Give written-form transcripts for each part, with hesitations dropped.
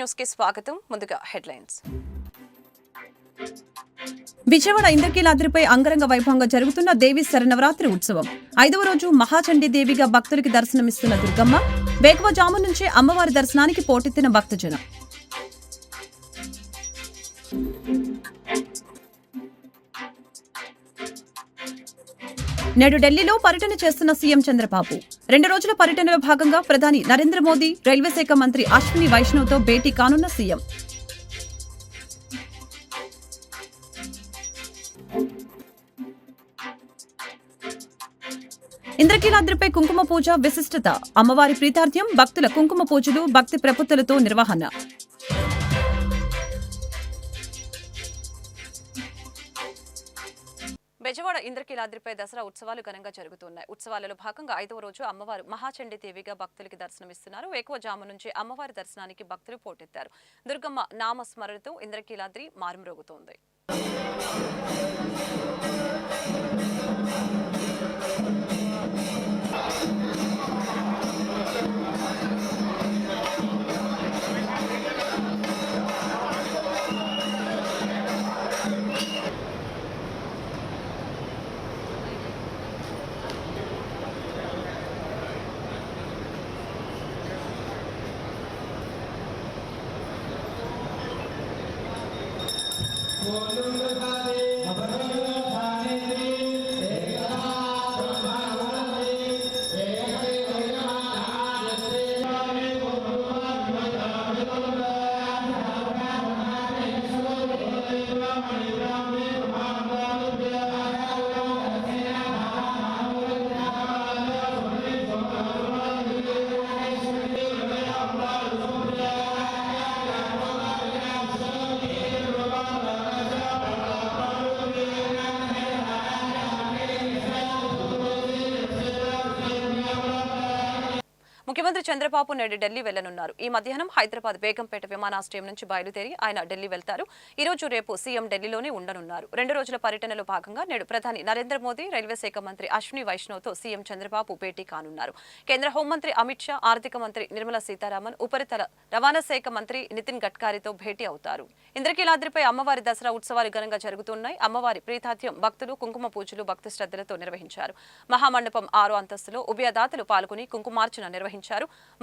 News కి స్వాగతం. ముందుగా హెడ్లైన్స్. విజయవాడ ఇంద్రకీలాద్రిపై అంగరంగ వైభవంగా జరుగుతున్న దేవి శరన్నవరాత్రి ఉత్సవం 5వ రోజు మహాచండీ దేవిగా భక్తులకి దర్శనమిస్తున్న దుర్గమ్మ. వేకువజాము నుంచే అమ్మవారి దర్శనానికి పోటెత్తిన భక్తజనం. నేడు ఢిల్లీలో పర్యటన చేస్తున్న సీఎం చంద్రబాబు. 2 రోజుల పర్యటనలో భాగంగా ప్రధాని నరేంద్ర మోదీ, రైల్వే శాఖ మంత్రి అశ్విని వైష్ణవ్తో భేటీ కానున్న సీఎం. ఇంద్రకీలాద్రిపై కుంకుమ పూజ విశిష్టత. అమ్మవారి ప్రీతార్థ్యం భక్తుల కుంకుమ పూజలు, భక్తి ప్రపత్తులతో నిర్వహణ. బెజవాడ ఇంద్రకీలాద్రిపై దసరా ఉత్సవాలు ఘనంగా జరుగుతున్నాయి. ఉత్సవాలలో భాగంగా 5వ రోజు అమ్మవారు మహాచండీ దేవిగా భక్తులకి దర్శనమిస్తున్నారు. వేకువజాము నుంచి అమ్మవారి దర్శనానికి భక్తులు పోటెత్తారు. దుర్గమ్మ నామస్మరణతో ఇంద్రకీలాద్రి మారుమ్రోగుతోంది. ముఖ్యమంత్రి చంద్రబాబు నేడు ఢిల్లీ వెళ్లనున్నారు. ఈ మధ్యాహ్నం హైదరాబాద్ బేగంపేట విమానాశ్రయం నుంచి బయలుదేరి ఆయన ఢిల్లీ వెళ్తారు. ఈ రోజు రేపు సీఎం ఢిల్లీలోనే ఉండనున్నారు. 2 రోజుల పర్యటనలో భాగంగా నేడు ప్రధాని నరేంద్ర మోదీ, రైల్వే శాఖ మంత్రి అశ్విని వైష్ణవ్తో సీఎం చంద్రబాబు భేటీ కానున్నారు. కేంద్ర హోంమంత్రి అమిత్ షా, ఆర్థిక మంత్రి నిర్మలా సీతారామన్, ఉపరితల రవాణా శాఖ మంత్రి నితిన్ గడ్కరీతో భేటీ అవుతారు. ఇంద్రకీలాద్రిపై అమ్మవారి దసరా ఉత్సవాలు ఘనంగా జరుగుతున్నాయి. అమ్మవారి ప్రీతార్థ్యం భక్తులు కుంకుమ పూజలు భక్తి శ్రద్ధలతో నిర్వహించారు. మహామండపం 6వ అంతస్తులో ఉభయదాతలు పాల్గొని కుంకుమార్చన నిర్వహించారు.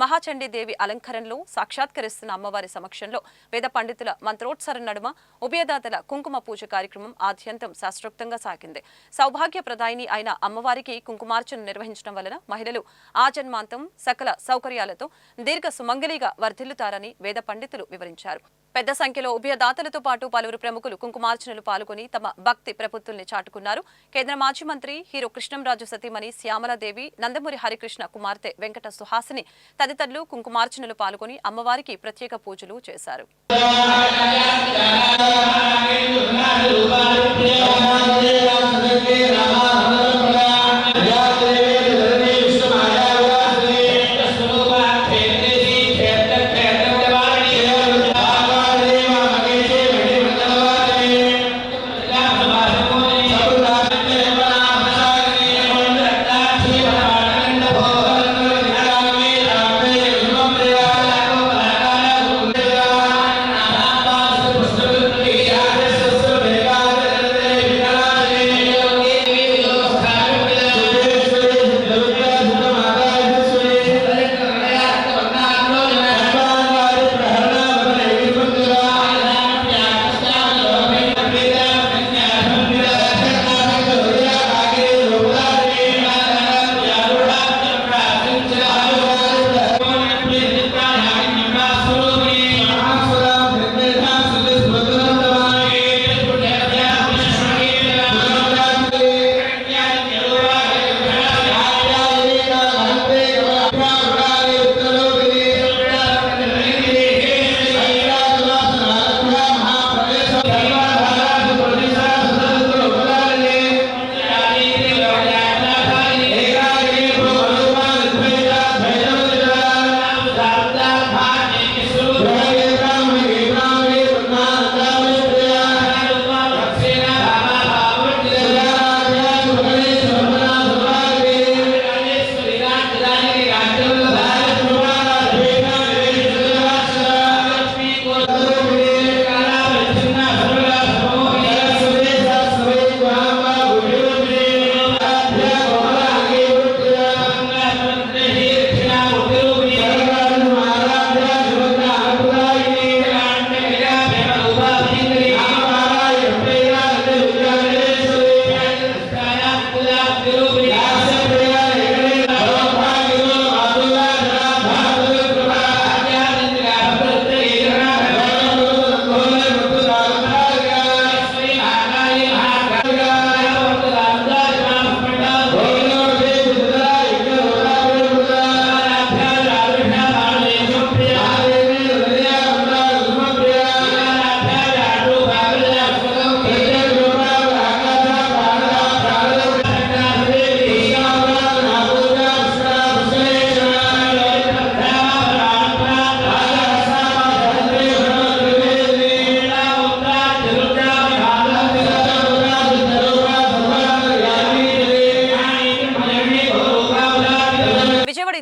మహాచండీ దేవి అలంకరణలో సాక్షాత్కరిస్తున్న అమ్మవారి సమక్షంలో వేద పండితుల మంత్రోత్సరం నడుమ ఉభయదాతల కుంకుమ పూజ కార్యక్రమం ఆద్యంతం శాస్త్రోక్తంగా సాగింది. సౌభాగ్యప్రదాయిని అయిన అమ్మవారికి కుంకుమార్చన నిర్వహించడం వలన మహిళలు ఆజన్మాంతం సకల సౌకర్యాలతో దీర్ఘ సుమంగళిగా వర్ధిల్లుతారని వేద పండితులు వివరించారు. పెద్ద సంఖ్యలో ఉభయదాతలతో పాటు పలువురు ప్రముఖులు కుంకుమార్చనలు పాల్గొని తమ భక్తి ప్రపత్తుల్ని చాటుకున్నారు. కేంద్ర మాజీ మంత్రి హీరో కృష్ణంరాజు సతీమణి శ్యామలాదేవి, నందమూరి హరికృష్ణ కుమార్తె వెంకట సుహాసిని తదితరులు కుంకుమార్చనలు పాల్గొని అమ్మవారికి ప్రత్యేక పూజలు చేశారు.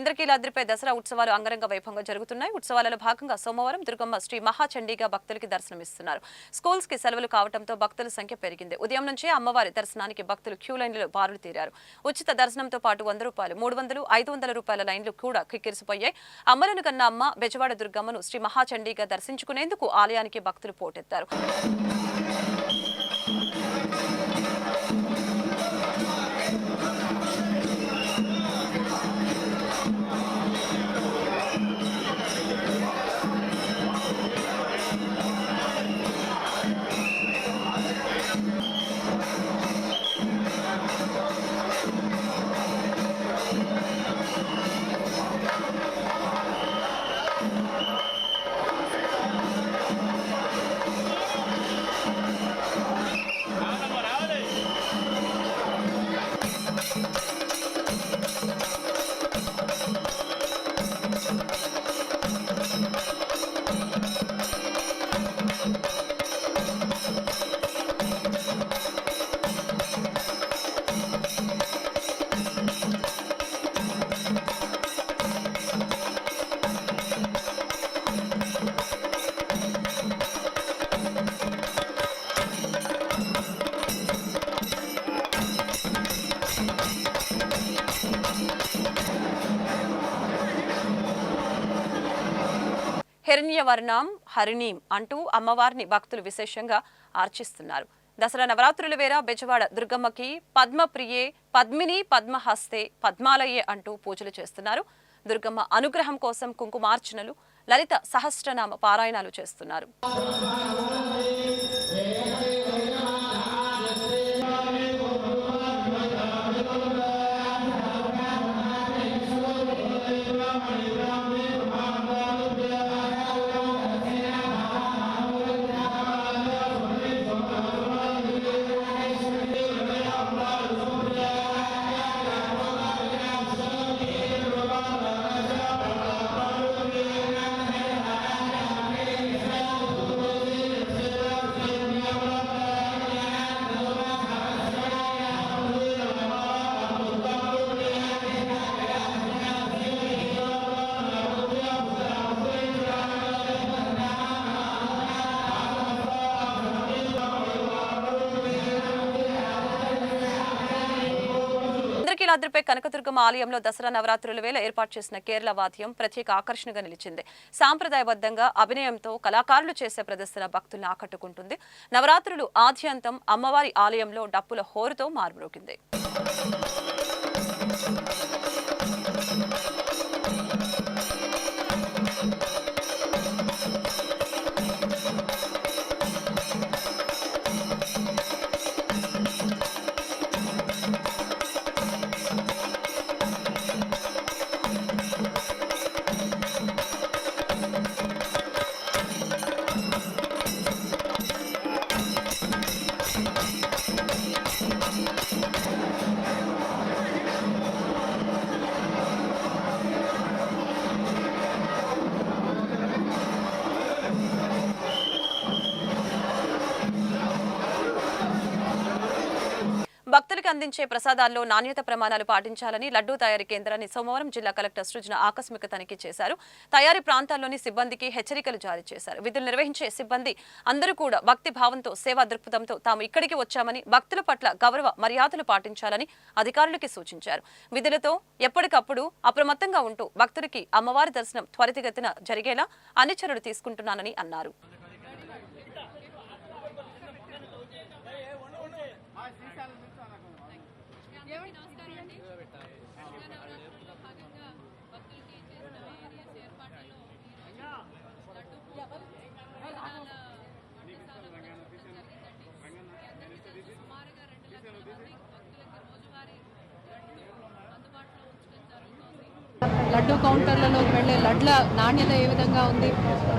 ఇంద్రకీలాద్రిపై దసరా ఉత్సవాలు అంగరంగ వైభవంగా జరుగుతున్నాయి. ఉత్సవాలలో భాగంగా సోమవారం దుర్గమ్మ శ్రీ మహాచండీగా భక్తులకి దర్శనమిస్తున్నారు. స్కూల్స్ కి సెలవులు కావడంతో భక్తుల సంఖ్య పెరిగింది. ఉదయం నుంచే అమ్మవారి దర్శనానికి భక్తులు క్యూ లైన్లలో బారులు తీరారు. ఉచిత దర్శనంతో పాటు ₹100, ₹300, ₹500 లైన్లు కూడా కిక్కిరిసిపోయాయి. అమ్మలను కన్న అమ్మ బెజవాడ దుర్గమ్మను శ్రీ మహాచండీగా దర్శించుకునేందుకు ఆలయానికి భక్తులు పోటెత్తారు. హిరణ్యవర్ణం హరిణీం అంటూ అమ్మవారిని భక్తులు విశేషంగా అర్చిస్తున్నారు. దసరా నవరాత్రుల వేళ బెజవాడ దుర్గమ్మకి పద్మప్రియే, పద్మిని, పద్మహస్తే, పద్మాలయే అంటూ పూజలు చేస్తున్నారు. దుర్గమ్మ అనుగ్రహం కోసం కుంకుమార్చనలు, లలిత సహస్రనామ పారాయణాలు చేస్తున్నారు. ఇంద్రకీలాద్రిపై కనకదుర్గమ్మ ఆలయంలో దసరా నవరాత్రుల వేళ ఏర్పాటు చేసిన కేరళ వాద్యం ప్రత్యేక ఆకర్షణగా నిలిచింది. సాంప్రదాయబద్ధంగా అభినయంతో కళాకారులు చేసే ప్రదర్శన భక్తుల్ని ఆకట్టుకుంటుంది. నవరాత్రులు ఆద్యంతం అమ్మవారి ఆలయంలో డప్పుల హోరుతో మారుమ్రోగింది. భక్తులకు అందించే ప్రసాదాల్లో నాణ్యత ప్రమాణాలు పాటించాలని లడ్డూ తయారీ కేంద్రాన్ని సోమవారం జిల్లా కలెక్టర్ సృజన ఆకస్మిక తనిఖీ చేశారు. తయారీ ప్రాంతాల్లోని సిబ్బందికి హెచ్చరికలు జారీ చేశారు. విధులు నిర్వహించే సిబ్బంది అందరూ కూడా భక్తి భావంతో, సేవా దృక్పథంతో తాము ఇక్కడికి వచ్చామని, భక్తుల పట్ల గౌరవ మర్యాదలు పాటించాలని అధికారులకి సూచించారు. విధులతో ఎప్పటికప్పుడు అప్రమత్తంగా ఉంటూ భక్తులకి అమ్మవారి దర్శనం త్వరితగతిన జరిగేలా అన్ని చర్యలు తీసుకుంటున్నానని అన్నారు. సుమారుగా లడ్డు కౌంటర్లలోకి వెళ్ళే లడ్ల నాణ్యత ఏ విధంగా ఉంది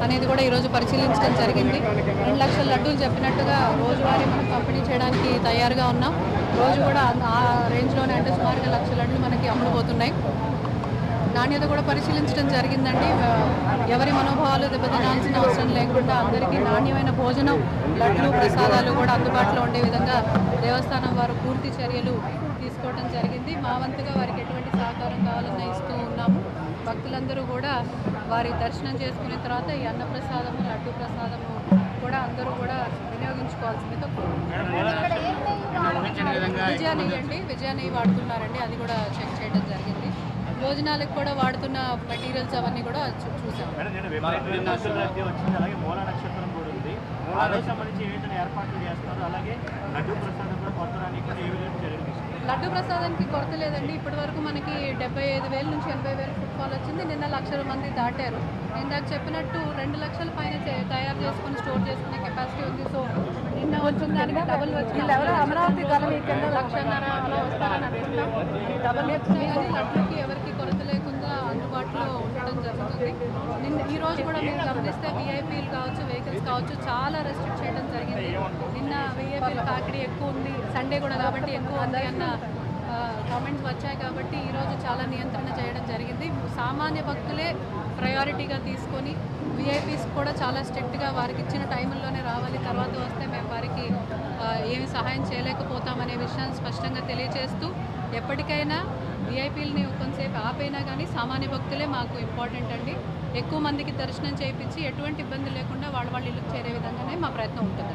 అనేది కూడా ఈరోజు పరిశీలించడం జరిగింది. 2 లక్షల లడ్డూలు చెప్పినట్టుగా రోజువారీ మనం పంపిణీ చేయడానికి తయారుగా ఉన్నాం. రోజు కూడా ఆ రేంజ్లోనే అంటే సుమారుగా 1 లక్ష లడ్లు మనకి అమ్ముడుపోతున్నాయి. నాణ్యత కూడా పరిశీలించడం జరిగిందండి. ఎవరి మనోభావాలు దెబ్బతినాల్సిన అవసరం లేకుండా అందరికీ నాణ్యమైన భోజనం, లడ్లు, ప్రసాదాలు కూడా అందుబాటులో ఉండే విధంగా దేవస్థానం వారు పూర్తి చర్యలు తీసుకోవడం జరిగింది. మా వంతుగా వారికి ఎటువంటి సహకారం కావాలన్నా ఇస్తూ ఉన్నాము. భక్తులందరూ కూడా వారి దర్శనం చేసుకున్న తర్వాత ఈ అన్నప్రసాదము, లడ్డు ప్రసాదము కూడా అందరూ కూడా వినియోగించుకోవాల్సిందిగా విజయాన్ని వాడుతున్నారండి. అది కూడా చెక్ చేయడం జరిగింది. భోజనాలకు కూడా వాడుతున్న మెటీరియల్స్ అవన్నీ కూడా చూసాం. లడ్డు ప్రసాదానికి కొరత లేదండి. ఇప్పటి వరకు మనకి 75,000 నుంచి 80,000 ఫుట్ఫాల్ వచ్చింది. నిన్న 1,00,000 మంది దాటారు. ఇందాక చెప్పినట్టు 2 లక్షల పైన తయారు చేసుకుని స్టోర్ చేసుకునే కెపాసిటీ ఉంది. సో నిన్న వచ్చిన దానికి డబుల్ వచ్చింది. అమరావతి గల వీకెండ్ 1,50,000 అలా వస్తారని అనుకుంటాం. డబుల్ వచ్చినాయి కానీ లడ్డుకి ఎవరికి కొరత లేకుండా అందుబాటులో ఉండడం జరుగుతుంది. ఈ రోజు కూడా మీరు గమనిస్తే వీఐపీలు కావచ్చు, వెహికల్స్ కావచ్చు చాలా రెస్ట్రిక్ట్ చేయడం జరిగింది. నిన్న వీఐపీలు తాకిడి ఎక్కువ ఉంది, సండే కూడా కాబట్టి ఎక్కువ ఉంది అన్న కామెంట్స్ వచ్చాయి. కాబట్టి ఈరోజు చాలా నియంత్రణ చేయడం జరిగింది. సామాన్య భక్తులే ప్రయారిటీగా తీసుకొని వీఐపీస్ కూడా చాలా స్ట్రిక్ట్గా వారికి ఇచ్చిన టైంలోనే రావాలి, తర్వాత వస్తే మేము వారికి ఏమి సహాయం చేయలేకపోతామనే విషయాన్ని స్పష్టంగా తెలియజేస్తూ ఎప్పటికైనా వీఐపీలని కొంతసేపు ఆపైనా కానీ సామాన్య భక్తులే మాకు ఇంపార్టెంట్ అండి. ఎక్కువ మందికి దర్శనం చేయించి ఎటువంటి ఇబ్బంది లేకుండా వాళ్ళ ఇల్లుకు చేరే విధంగానే మా ప్రయత్నం ఉంటుంది.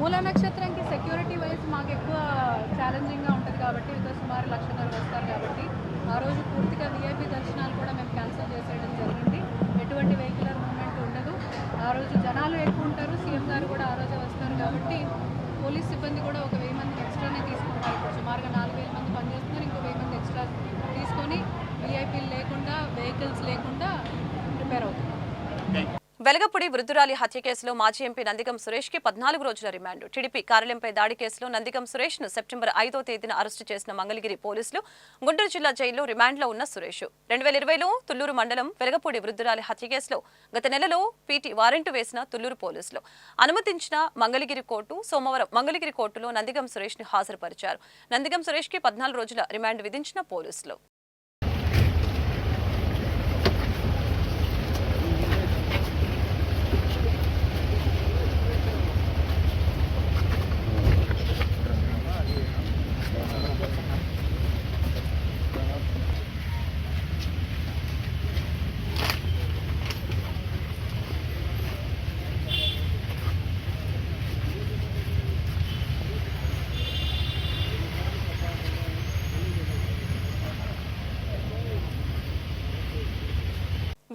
మూలా నక్షత్రంకి సెక్యూరిటీ వైజ్ మాకు ఎక్కువ ఛాలెంజింగ్గా ఉంటుంది కాబట్టి సుమారు 1,00,000 వస్తారు కాబట్టి ఆ రోజు పూర్తిగా వీఐపీ దర్శనాలు కూడా మేము క్యాన్సిల్ చేసేయడం జరిగింది. ఎటువంటి వెహికులర్ మూవ్మెంట్ ఉండదు. ఆ రోజు జనాలు ఎక్కువ ఉంటారు. సీఎం గారు కూడా ఆ రోజే వస్తారు కాబట్టి పోలీస్ సిబ్బంది కూడా ఒక 1000 మంది ఎక్స్ట్రానే తీసుకుంటారు. ఇప్పుడు సుమారుగా 4,000 మంది పనిచేస్తున్నారు. ఇంకో 1000 మంది ఎక్స్ట్రా తీసుకొని వీఐపీలు లేకుండా, వెహికల్స్ లేకుండా ప్రిపేర్ అవుతున్నారు. వెలగపూడి వృద్ధురాలి హత్య కేసులో మాజీ ఎంపీ నందిగం సురేష్ కి 14 రోజుల రిమాండ్. టీడీపీ కార్యాలయంపై దాడి కేసులో నందిగం సురేష్ ను సెప్టెంబర్ 5వ తేదీన అరెస్టు చేసిన మంగళగిరి పోలీసులు గుంటూరు జిల్లా జైల్లో రిమాండ్లో ఉన్న సురేష్ 2020లో తుళ్లూరు మండలం వెలగపూడి వృద్ధురాలి హత్య కేసులో గత నెలలో పీటీ వారెంట్ వేసిన తుళ్లూరు పోలీసులు అనుమతించిన మంగళగిరి కోర్టు సోమవారం మంగళగిరి కోర్టులో నందిగం సురేష్ ని హాజరుపరిచారు. నందిగం సురేష్ కి 14 రోజుల రిమాండ్ విధించిన పోలీసులు.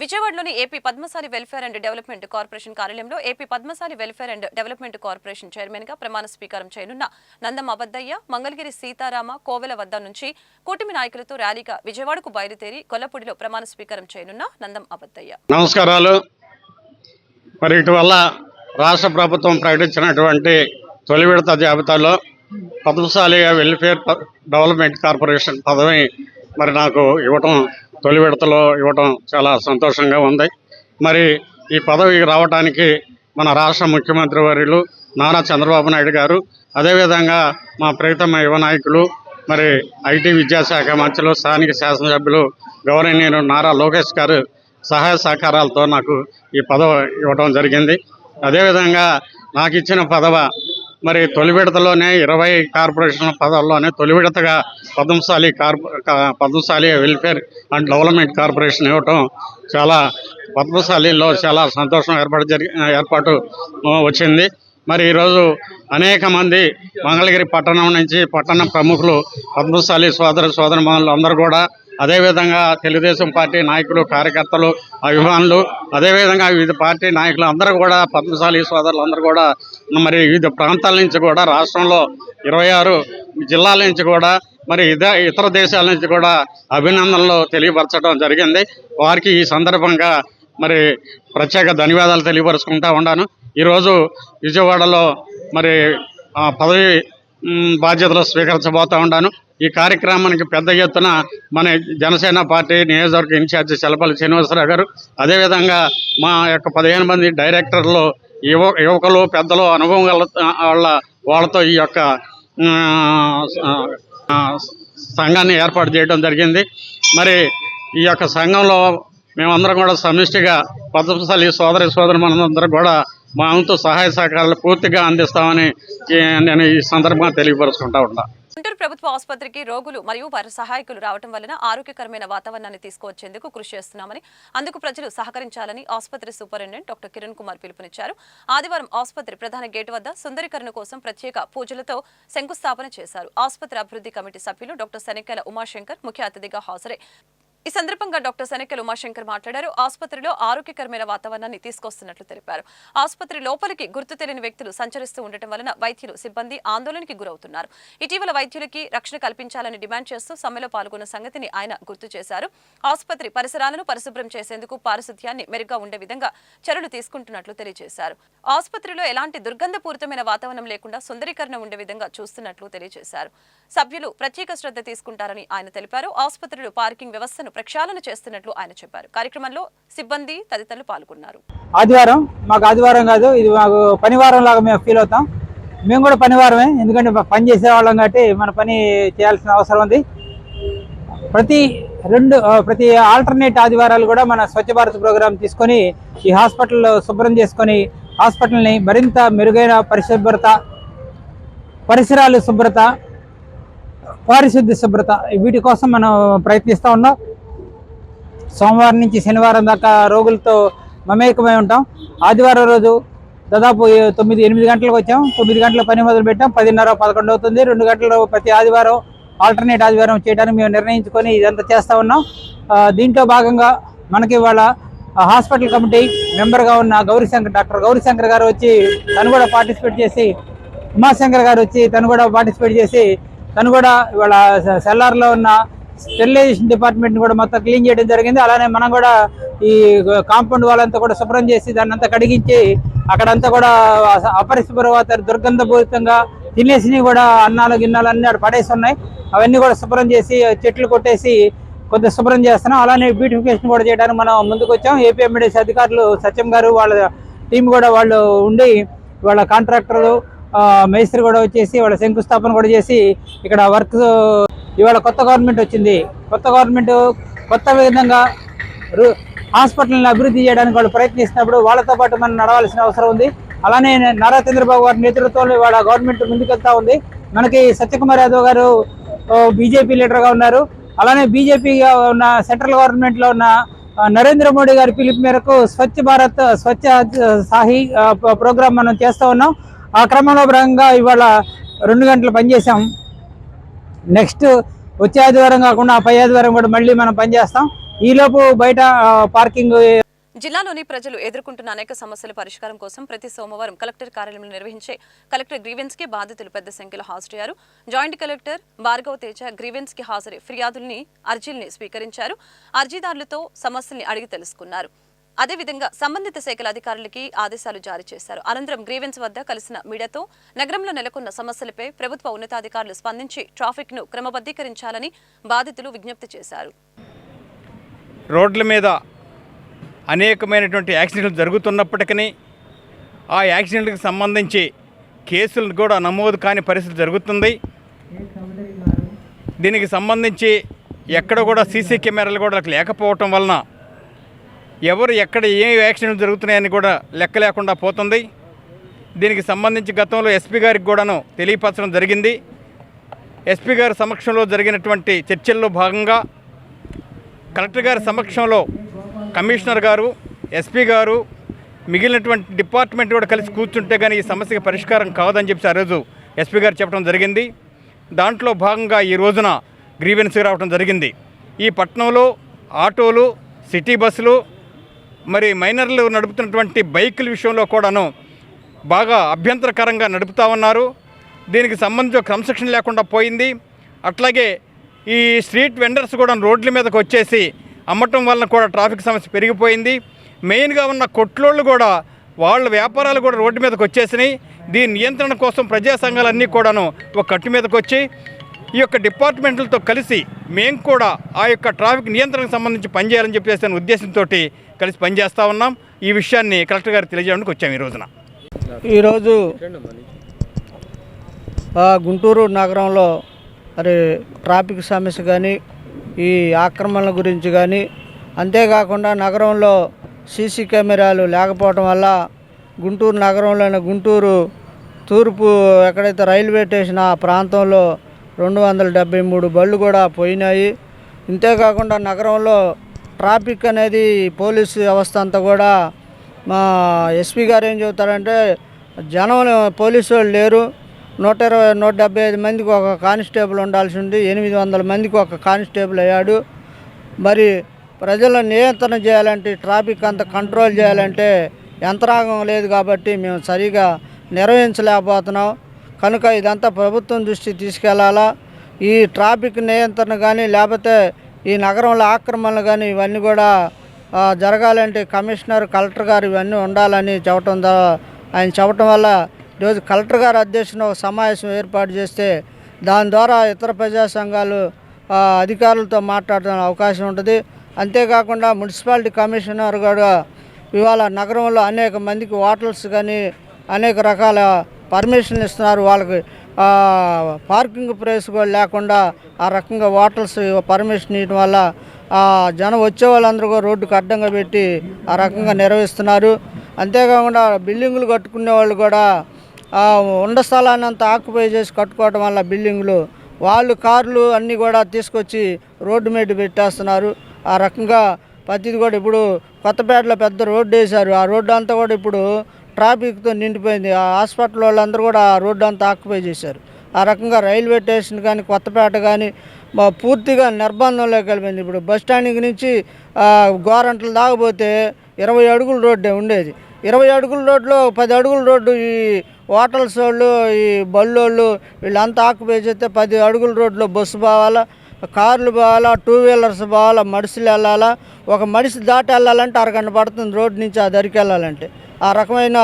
విజయవాడలోని AP Padmashali welfare and development corporation కార్యాలయంలో AP Padmashali welfare and development corporation chairman గా ప్రమాణ స్వీకారం చేయనున్న నందం అబద్దయ్య మంగళగిరి సీతారామ కోవెల వద్ద నుంచి కూటమి నాయకులతో ర్యాలీగా విజయవాడకు బయలుదేరి గొల్లపూడిలో ప్రమాణ స్వీకారం చేయనున్న నందం అబద్దయ్య. నమస్కారాలు. మరి ఇటీవల రాష్ట్ర ప్రభుత్వం ప్రకటించినటువంటి తొలి విడత జాబితాలో పద్మశాలి వెల్ఫేర్ డెవలప్మెంట్ కార్పొరేషన్ పదవి మరి నాకు తొలి విడతలో ఇవ్వటం చాలా సంతోషంగా ఉంది. మరి ఈ పదవికి రావడానికి మన రాష్ట్ర ముఖ్యమంత్రి వర్యులు నారా చంద్రబాబు నాయుడు గారు, అదేవిధంగా మా ప్రియతమ యువ నాయకులు, మరి ఐటీ విద్యాశాఖ మంత్రులు, స్థానిక శాసనసభ్యులు గౌరవనీయులు నారా లోకేష్ గారు సహాయ సహకారాలతో నాకు ఈ పదవి ఇవ్వడం జరిగింది. అదేవిధంగా నాకు ఇచ్చిన పదవి మరి తొలి విడతలోనే 20 కార్పొరేషన్ల పదవుల్లోనే తొలి విడతగా Padmashali welfare and development corporation ఇవ్వటం చాలా పద్మశాలిలో చాలా సంతోషం ఏర్పాటు వచ్చింది. మరి ఈరోజు అనేక మంది మంగళగిరి పట్టణం నుంచి పట్టణ ప్రముఖులు పద్మశాలి సోదరమణులు అందరూ కూడా, అదేవిధంగా తెలుగుదేశం పార్టీ నాయకులు, కార్యకర్తలు, అభిమానులు, అదేవిధంగా వివిధ పార్టీ నాయకులు అందరూ కూడా పద్మశాలి సోదరులు అందరూ కూడా మరి వివిధ ప్రాంతాల నుంచి కూడా రాష్ట్రంలో 26 జిల్లాల నుంచి కూడా మరి ఇతర దేశాల నుంచి కూడా అభినందనలు తెలియపరచడం జరిగింది. వారికి ఈ సందర్భంగా మరి ప్రత్యేక ధన్యవాదాలు తెలియపరుచుకుంటా ఉన్నాను. ఈరోజు విజయవాడలో మరి పదవి బాధ్యతలు స్వీకరించబోతా ఉన్నాను. ఈ కార్యక్రమానికి పెద్ద ఎత్తున మన జనసేన పార్టీ నియోజకవర్గ ఇన్ఛార్జి చలపల్లి శ్రీనివాసరావు గారు, అదేవిధంగా మా యొక్క 15 మంది డైరెక్టర్లు, యువకులు, పెద్దలు, అనుభవం వాళ్ళతో ఈ యొక్క సంఘాన్ని ఏర్పాటు చేయడం జరిగింది. మరి ఈ యొక్క సంఘంలో మేమందరం కూడా సమిష్టిగా పద్మశాలి సోదరులందరం కూడా మా వంతు సహాయ సహకారాలు పూర్తిగా అందిస్తామని నేను ఈ సందర్భంగా తెలియపరుచుకుంటా ఉన్నా. గుంటూరు ప్రభుత్వ ఆసుపత్రికి రోగులు మరియు వారి సహాయకులు రావడం వలన ఆరోగ్యకరమైన వాతావరణాన్ని తీసుకువచ్చేందుకు కృషి చేస్తున్నామని, అందుకు ప్రజలు సహకరించాలని ఆసుపత్రి సూపరింటెండెంట్ డాక్టర్ కిరణ్ కుమార్ పిలుపునిచ్చారు. ఆదివారం ఆసుపత్రి ప్రధాన గేటు వద్ద సుందరీకరణ కోసం ప్రత్యేక పూజలతో శంకుస్థాపన చేశారు. ఆసుపత్రి అభివృద్ధి కమిటీ సభ్యులు డాక్టర్ శనిక్కెల ఉమాశంకర్ ముఖ్య అతిథిగా హాజరై ఈ సందర్భంగా డాక్టర్ శనిక్కెల ఉమాశంకర్ మాట్లాడారు. ఆసుపత్రిలో ఆరోగ్యకరమైన వాతావరణాన్ని తీసుకొస్తున్నట్లు తెలిపారు. ఆసుపత్రి లోపలికి గుర్తు తెలియని వ్యక్తులు సంచరిస్తూ ఉండటం వలన వైద్యులు, సిబ్బంది ఆందోళనకి గురవుతున్నారు. ఇటీవల వైద్యులకి రక్షణ కల్పించాలని డిమాండ్ చేస్తూ సమ్మెలో పాల్గొన్న సంగతిని ఆయన గుర్తు చేశారు. ఆసుపత్రి పరిసరాలను పరిశుభ్రం చేసేందుకు, పారిశుధ్యాన్ని మెరుగ్గా ఉండే విధంగా చర్యలు తీసుకుంటున్నట్లు తెలియజేశారు. ఆసుపత్రిలో ఎలాంటి దుర్గంధపూరితమైన వాతావరణం లేకుండా సుందరీకరణ ఉండే విధంగా చూస్తున్నట్లు తెలియజేశారు. సభ్యులు ప్రత్యేక శ్రద్ధ తీసుకుంటారని ఆయన తెలిపారు. ఆసుపత్రిలో పార్కింగ్ వ్యవస్థను ప్రక్షాళన చేస్తున్నట్లు ఆయన చెప్పారు. కార్యక్రమంలో సిబ్బంది తదితరులు పాల్గొన్నారు. ఆదివారం మాకు ఆదివారం కాదు, ఇది మాకు పనివారం లాగా మేము ఫీల్ అవుతాం. మేము కూడా పనివారమే, ఎందుకంటే పని చేసే వాళ్ళం కాబట్టి మన పని చేయాల్సిన అవసరం ఉంది. ప్రతి ఆల్టర్నేట్ ఆదివారాలు కూడా మన స్వచ్ఛ భారత్ ప్రోగ్రాం తీసుకొని ఈ హాస్పిటల్ శుభ్రం చేసుకొని హాస్పిటల్ని మరింత మెరుగైన పరిశుభ్రత, పరిసరాలు శుభ్రత, పారిశుద్ధ్య శుభ్రత వీటి కోసం మనం ప్రయత్నిస్తూ ఉన్నాం. సోమవారం నుంచి శనివారం దాకా రోగులతో మమేకమై ఉంటాం. ఆదివారం రోజు దాదాపు 9-8 గంటలకు వచ్చాం. 9 గంటల పని మొదలు పెట్టాం. 10:30-11 అవుతుంది. 2 గంటలు ప్రతి ఆదివారం ఆల్టర్నేట్ ఆదివారం చేయడానికి మేము నిర్ణయించుకొని ఇదంతా చేస్తూ ఉన్నాం. దీంట్లో భాగంగా మనకి ఇవాళ హాస్పిటల్ కమిటీ మెంబర్గా ఉన్న డాక్టర్ గౌరీశంకర్ గారు వచ్చి తను కూడా పార్టిసిపేట్ చేసి, ఉమాశంకర్ గారు వచ్చి తను కూడా పార్టిసిపేట్ చేసి, తను కూడా ఇవాళ సెల్లార్లో ఉన్న స్టెరిలైజేషన్ డిపార్ట్మెంట్ని కూడా మొత్తం క్లీన్ చేయడం జరిగింది. అలానే మనం కూడా ఈ కాంపౌండ్ వాళ్ళంతా కూడా శుభ్రం చేసి దాన్ని అంతా కడిగించి అక్కడంతా కూడా అపరిశుభ్రత, దుర్గంధపూరితంగా తినేసినవి కూడా అన్నాలు గిన్నాలు అన్నీ అక్కడ పడేసి ఉన్నాయి. అవన్నీ కూడా శుభ్రం చేసి చెట్లు కొట్టేసి కొంత శుభ్రం చేస్తున్నాం. అలానే బ్యూటిఫికేషన్ కూడా చేయడానికి మనం ముందుకు వచ్చాం. ఏపీఎండిసి అధికారులు సత్యం గారు వాళ్ళ టీం కూడా వాళ్ళు ఉండి వాళ్ళ కాంట్రాక్టర్లు, మేస్త్రి కూడా వచ్చేసి వాళ్ళ శంకుస్థాపన కూడా చేసి ఇక్కడ వర్క్. ఇవాళ కొత్త గవర్నమెంట్ వచ్చింది. కొత్త గవర్నమెంట్ కొత్త విధంగా హాస్పిటల్ని అభివృద్ధి చేయడానికి వాళ్ళు ప్రయత్నిస్తున్నప్పుడు వాళ్ళతో పాటు మనం నడవాల్సిన అవసరం ఉంది. అలానే నారా చంద్రబాబు గారి నేతృత్వంలో ఇవాళ గవర్నమెంట్ ముందుకెళ్తా ఉంది. మనకి సత్యకుమార్ యాదవ్ గారు బీజేపీ లీడర్గా ఉన్నారు. అలానే బీజేపీగా ఉన్న సెంట్రల్ గవర్నమెంట్లో ఉన్న నరేంద్ర మోడీ గారి పిలుపు మేరకు స్వచ్ఛ భారత్, స్వచ్ఛ సాహి ప్రోగ్రాం మనం చేస్తూ ఉన్నాం. ఆ క్రమంలో భాగంగా ఇవాళ 2 గంటలు పనిచేసాం. నెక్స్ట్ వచ్చే ఆదివారం కాకుండా పై ఆదివారం కూడా మళ్ళీ మనం పనిచేస్తాం. ఈలోపు బయట పార్కింగ్. జిల్లాలోని ప్రజలు ఎదుర్కొంటున్న అనేక సమస్యల పరిష్కారం కోసం ప్రతి సోమవారం కలెక్టర్ కార్యాలయంలో నిర్వహించే కలెక్టర్ గ్రీవెన్స్ కి బాధితులు పెద్ద సంఖ్యలో హాజరయ్యారు. Joint collector Bhargava Teja grievance కి హాజరై ఫిర్యాదుల్ని, అర్జీల్ని స్వీకరించారు. అర్జీదారులతో సమస్యల్ని అడిగి తెలుసుకున్నారు. అదేవిధంగా సంబంధిత శాఖల అధికారులకి ఆదేశాలు జారీ చేశారు. అనంతరం గ్రీవెన్స్ వద్ద కలిసిన మీడియాతో నగరంలో నెలకొన్న సమస్యలపై ప్రభుత్వ ఉన్నతాధికారులు స్పందించి ట్రాఫిక్ ను క్రమబద్ధీకరించాలని బాధితులు విజ్ఞప్తి చేశారు. రోడ్ల మీద అనేకమైనటువంటి యాక్సిడెంట్లు జరుగుతున్నప్పటికీ ఆ యాక్సిడెంట్కి సంబంధించి కేసులు కూడా నమోదు కాని పరిస్థితి జరుగుతుంది. దీనికి సంబంధించి ఎక్కడ కూడా సీసీ కెమెరాలు కూడా లేకపోవటం వలన ఎవరు ఎక్కడ ఏ యాక్సిడెంట్లు జరుగుతున్నాయని కూడా లెక్క లేకుండా పోతుంది. దీనికి సంబంధించి గతంలో ఎస్పీ గారికి కూడాను తెలియపరచడం జరిగింది. ఎస్పీ గారి సమక్షంలో జరిగినటువంటి చర్చల్లో భాగంగా కలెక్టర్ గారి సమక్షంలో కమిషనర్ గారు, ఎస్పీ గారు, మిగిలినటువంటి డిపార్ట్మెంట్ కూడా కలిసి కూర్చుంటే కానీ ఈ సమస్యకి పరిష్కారం కావదని చెప్పి ఆ రోజు ఎస్పీ గారు చెప్పడం జరిగింది. దాంట్లో భాగంగా ఈ రోజున గ్రీవెన్స్కి రావడం జరిగింది. ఈ పట్టణంలో ఆటోలు, సిటీ బస్సులు, మరి మైనర్లు నడుపుతున్నటువంటి బైకుల విషయంలో కూడాను బాగా అభ్యంతరకరంగా నడుపుతూ ఉన్నారు. దీనికి సంబంధించి క్రమశిక్షణ లేకుండా పోయింది. అట్లాగే ఈ స్ట్రీట్ వెండర్స్ కూడా రోడ్ల మీదకి వచ్చేసి అమ్మటం వలన కూడా ట్రాఫిక్ సమస్య పెరిగిపోయింది. మెయిన్గా ఉన్న కొట్లోళ్ళు కూడా వాళ్ళ వ్యాపారాలు కూడా రోడ్డు మీదకి వచ్చేసినాయి. దీని నియంత్రణ కోసం ప్రజా సంఘాలన్నీ కూడాను ఒక కట్టు మీదకి వచ్చి ఈ యొక్క డిపార్ట్మెంట్లతో కలిసి మేము కూడా ఆ యొక్క ట్రాఫిక్ నియంత్రణకు సంబంధించి పనిచేయాలని చెప్పేసి అనే ఉద్దేశంతో కలిసి పనిచేస్తూ ఉన్నాం. ఈ విషయాన్ని కలెక్టర్ గారు తెలియజేయడానికి వచ్చాము ఈ రోజున. ఈరోజు గుంటూరు నగరంలో మరి ట్రాఫిక్ సమస్య కానీ ఈ ఆక్రమణల గురించి కానీ, అంతేకాకుండా నగరంలో సీసీ కెమెరాలు లేకపోవడం వల్ల గుంటూరు నగరంలోని గుంటూరు తూర్పు ఎక్కడైతే రైల్వే స్టేషన్ ఆ ప్రాంతంలో 273 బళ్ళు కూడా పోయినాయి. ఇంతేకాకుండా నగరంలో ట్రాఫిక్ అనేది పోలీసు వ్యవస్థ అంతా కూడా మా ఎస్పీ గారు ఏం చెబుతారంటే జనం పోలీసు వాళ్ళు లేరు, 175 మందికి ఒక కానిస్టేబుల్ ఉండాల్సి ఉంది, 800 మందికి ఒక కానిస్టేబుల్ అయ్యాడు. మరి ప్రజలను నియంత్రణ చేయాలంటే ట్రాఫిక్ అంతా కంట్రోల్ చేయాలంటే యంత్రాంగం లేదు కాబట్టి మేము సరిగా నిర్వహించలేకపోతున్నాం. కనుక ఇదంతా ప్రభుత్వం దృష్టికి తీసుకెళ్లాలా. ఈ ట్రాఫిక్ నియంత్రణ కానీ లేకపోతే ఈ నగరంలో ఆక్రమణలు కానీ ఇవన్నీ కూడా జరగాలంటే కమిషనర్, కలెక్టర్ గారు ఇవన్నీ ఉండాలని ఆయన చెప్పడం వల్ల ఈరోజు కలెక్టర్ గారు అధ్యక్షతన ఒక సమావేశం ఏర్పాటు చేస్తే దాని ద్వారా ఇతర ప్రజా సంఘాలు అధికారులతో మాట్లాడడం అవకాశం ఉంటుంది. అంతేకాకుండా మున్సిపాలిటీ కమిషనర్ కూడా ఇవాళ నగరంలో అనేక మందికి హోటల్స్ కానీ అనేక రకాల పర్మిషన్లు ఇస్తున్నారు. వాళ్ళకి పార్కింగ్ ప్లేస్ కూడా లేకుండా ఆ రకంగా హోటల్స్ పర్మిషన్ ఇవ్వడం వల్ల జనం వచ్చే వాళ్ళందరూ కూడా రోడ్డుకు అడ్డంగా పెట్టి ఆ రకంగా నిర్వహిస్తున్నారు. అంతేకాకుండా బిల్డింగులు కట్టుకునే వాళ్ళు కూడా ఉండ స్థలాన్ని అంతా ఆక్యుపై చేసి కట్టుకోవడం వల్ల బిల్డింగులు వాళ్ళు కార్లు అన్నీ కూడా తీసుకొచ్చి రోడ్డు మీద పెట్టేస్తున్నారు. ఆ రకంగా ప్రతిది కూడా ఇప్పుడు కొత్తపేటలో పెద్ద రోడ్డు వేశారు. ఆ రోడ్డు అంతా కూడా ఇప్పుడు ట్రాఫిక్తో నిండిపోయింది. ఆ హాస్పిటల్ వాళ్ళందరూ కూడా ఆ రోడ్డు అంతా ఆక్యుపై చేశారు. ఆ రకంగా రైల్వే స్టేషన్ కానీ కొత్తపేట కానీ పూర్తిగా నిర్బంధంలోకి వెళ్ళిపోయింది. ఇప్పుడు బస్ స్టాండింగ్ నుంచి గోరంటలు దాకపోతే 20 అడుగుల రోడ్డే ఉండేది. 20 అడుగుల రోడ్లో 10 అడుగుల రోడ్డు ఈ హోటల్స్ వాళ్ళు, ఈ బళ్ళోళ్ళు వీళ్ళంతా ఆక్యుపై చేస్తే 10 అడుగుల రోడ్లో బస్సు పోవాలా, కార్లు పోవాలా, 2 వీలర్స్ పోవాలా, మనుషులు వెళ్ళాలా. ఒక మనిషి దాటి వెళ్ళాలంటే అరగంట పడుతుంది రోడ్డు నుంచి ఆ దరికి వెళ్ళాలంటే. ఆ రకమైన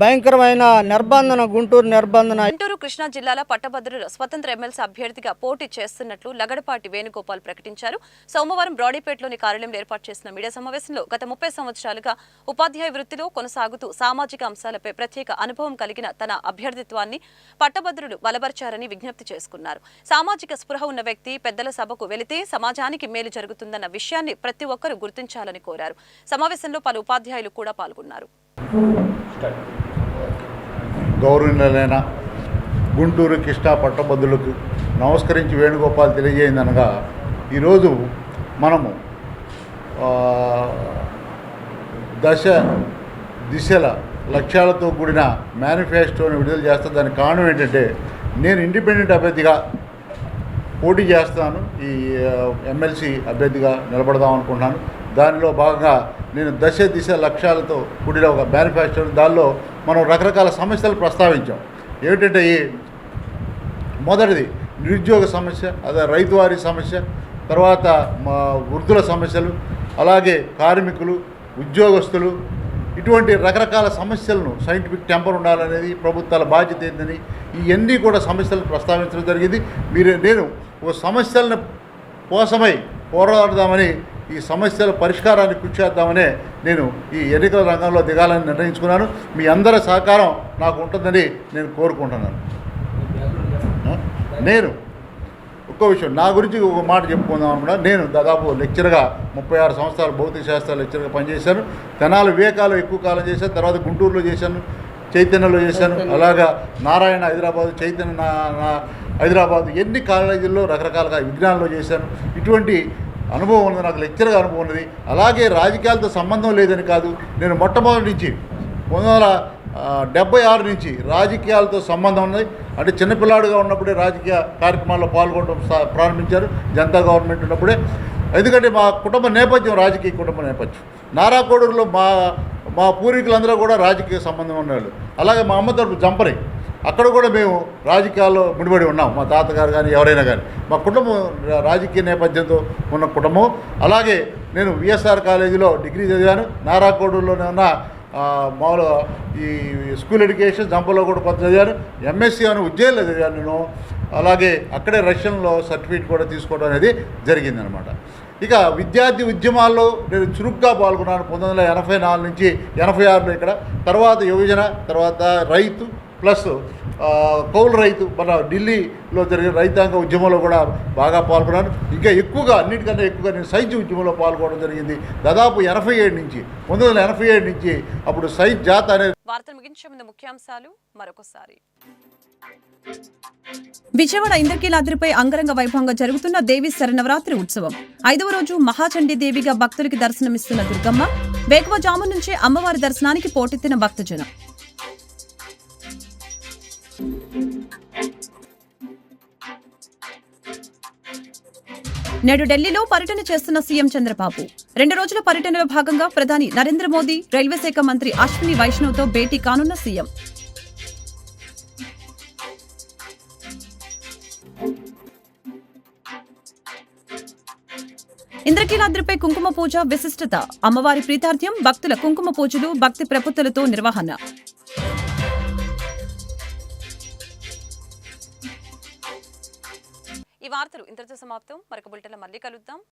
భయంకరమైన నిర్బంధన, గుంటూరు నిర్బంధన. గుంటూరు కృష్ణా జిల్లాల పట్టభద్రులు స్వతంత్ర ఎమ్మెల్సీ అభ్యర్థిగా పోటీ చేస్తున్నట్లు లగడపాటి వేణుగోపాల్ ప్రకటించారు. సోమవారం బ్రాడీపేటలోని కార్యాలయంలో ఏర్పాటు చేసిన మీడియా సమావేశంలో గత 30 సంవత్సరాలుగా ఉపాధ్యాయ వృత్తిలో కొనసాగుతూ సామాజిక అంశాలపై ప్రత్యేక అనుభవం కలిగిన తన అభ్యర్థిత్వాన్ని పట్టభద్రులు బలపరిచారని విజ్ఞప్తి చేసుకున్నారు. సామాజిక స్పృహ ఉన్న వ్యక్తి పెద్దల సభకు వెళితే సమాజానికి మేలు జరుగుతుందన్న విషయాన్ని ప్రతి ఒక్కరూ గుర్తించాలని కోరారు. సమావేశంలో పలు ఉపాధ్యాయులు కూడా పాల్గొన్నారు. గౌరవనీయులైన గుంటూరు కృష్ణా పట్టభద్రులకు నమస్కరించి వేణుగోపాల్ తెలియజేయిందనగా ఈరోజు మనము దశ దిశల లక్ష్యాలతో కూడిన మేనిఫెస్టోని విడుదల చేస్తా. దానికి కారణం ఏంటంటే నేను ఇండిపెండెంట్ అభ్యర్థిగా పోటీ చేస్తాను, ఈ ఎమ్మెల్సీ అభ్యర్థిగా నిలబడదాం అనుకుంటున్నాను. దానిలో భాగంగా నేను దశ దిశ లక్ష్యాలతో కూడిన ఒక మేనిఫెస్టో, దానిలో మనం రకరకాల సమస్యలు ప్రస్తావించాం. ఏమిటంటే మొదటిది నిరుద్యోగ సమస్య, అదే రైతువారీ సమస్య, తర్వాత వృద్ధుల సమస్యలు, అలాగే కార్మికులు, ఉద్యోగస్తులు, ఇటువంటి రకరకాల సమస్యలను సైంటిఫిక్ టెంపర్ ఉండాలనేది ప్రభుత్వాల బాధ్యత ఏందని ఇవన్నీ కూడా సమస్యలను ప్రస్తావించడం జరిగింది. నేను ఓ సమస్యలను కోసమై పోరాడదామని, ఈ సమస్యల పరిష్కారాన్ని కృషి చేద్దామనే నేను ఈ ఎన్నికల రంగంలో దిగాలని నిర్ణయించుకున్నాను. మీ అందరి సహకారం నాకు ఉంటుందని నేను కోరుకుంటున్నాను. నేను ఒక్కో విషయం నా గురించి ఒక మాట చెప్పుకుందాం అనుకున్నా. నేను దాదాపు లెక్చర్గా 36 సంవత్సరాలు భౌతిక శాస్త్రాలు లెక్చర్గా పనిచేశాను. తెనాలి వివేకాలు ఎక్కువ కాలం చేశాను. తర్వాత గుంటూరులో చేశాను, చైతన్యలో చేశాను, అలాగా నారాయణ హైదరాబాద్, చైతన్య హైదరాబాద్, ఎన్ని కాలేజీల్లో రకరకాలుగా విజ్ఞానంలో చేశాను. ఇటువంటి అనుభవం ఉన్నది, నాకు లెక్చర్గా అనుభవం ఉన్నది. అలాగే రాజకీయాలతో సంబంధం లేదని కాదు, నేను మొట్టమొదటి నుంచి 1976 నుంచి రాజకీయాలతో సంబంధం ఉన్నది. అంటే చిన్నపిల్లాడుగా ఉన్నప్పుడే రాజకీయ కార్యక్రమాల్లో పాల్గొనడం ప్రారంభించారు, జనతా గవర్నమెంట్ ఉన్నప్పుడే. ఎందుకంటే మా కుటుంబ నేపథ్యం రాజకీయ కుటుంబ నేపథ్యం. నారాకోడూరులో మా పూర్వీకులందరూ కూడా రాజకీయ సంబంధం ఉన్నవాళ్ళు. అలాగే మా అమ్మ తరపు జంపరి, అక్కడ కూడా మేము రాజకీయాల్లో ముడిపడి ఉన్నాం. మా తాతగారు కానీ ఎవరైనా కానీ మా కుటుంబం రాజకీయ నేపథ్యంతో ఉన్న కుటుంబం. అలాగే నేను విఎస్ఆర్ కాలేజీలో డిగ్రీ చదివాను. నారాకోడూరులోనే ఉన్న మామూలుగా ఈ స్కూల్ ఎడ్యుకేషన్ జంపలో కూడా కొంత చదివాను, ఎంఎస్సీ అని ఉజ్జయిన్లో చదివాను నేను. అలాగే అక్కడే రష్యన్లో సర్టిఫికేట్ కూడా తీసుకోవడం అనేది జరిగిందనమాట. ఇక విద్యార్థి ఉద్యమాల్లో నేను చురుగ్గా పాల్గొన్నాను 1984 నుంచి 86లో ఇక్కడ. తర్వాత యువజన, తర్వాత రైతు ప్లస్ కౌలు రైతు మన ఢిల్లీలో జరిగిన రైతాంగ ఉద్యమంలో కూడా బాగా పాల్గొన్నాను. ఇంకా ఎక్కువగా అన్నిటికన్నా ఎక్కువగా నేను సైన్స్ ఉద్యమంలో పాల్గొనడం జరిగింది. దాదాపు 1987 నుంచి అప్పుడు సైన్స్ జాత అనే. వార్తలు ముగించే ముందు ముఖ్యాంశాలు మరొకసారి. విజయవాడ ఇంద్రకీలాద్రిపై అంగరంగ వైభవంగా జరుగుతున్న దేవి శరన్నవరాత్రి ఉత్సవం 5వ రోజు మహాచండీ దేవిగా భక్తులకి దర్శనమిస్తున్న దుర్గమ్మ. వేకువజాము నుంచే అమ్మవారి దర్శనానికి పోటెత్తిన భక్తజనం. నేడు ఢిల్లీలో పర్యటన చేస్తున్న సీఎం చంద్రబాబు. 2 రోజుల పర్యటనలో భాగంగా ప్రధాని నరేంద్ర మోదీ, రైల్వే శాఖ మంత్రి అశ్విని వైష్ణవ్తో భేటీ కానున్న సీఎం. ఇంద్రకీలాద్రిపై కుంకుమ పూజ విశిష్టత. అమ్మవారి ప్రీతార్థ్యం భక్తుల కుంకుమ పూజలు, భక్తి ప్రపత్తులతో నిర్వహణ. ఈ వార్తలు ఇంతటితో సమాప్తం. మరొక బులెటిన్లో మళ్ళీ కలుద్దాం.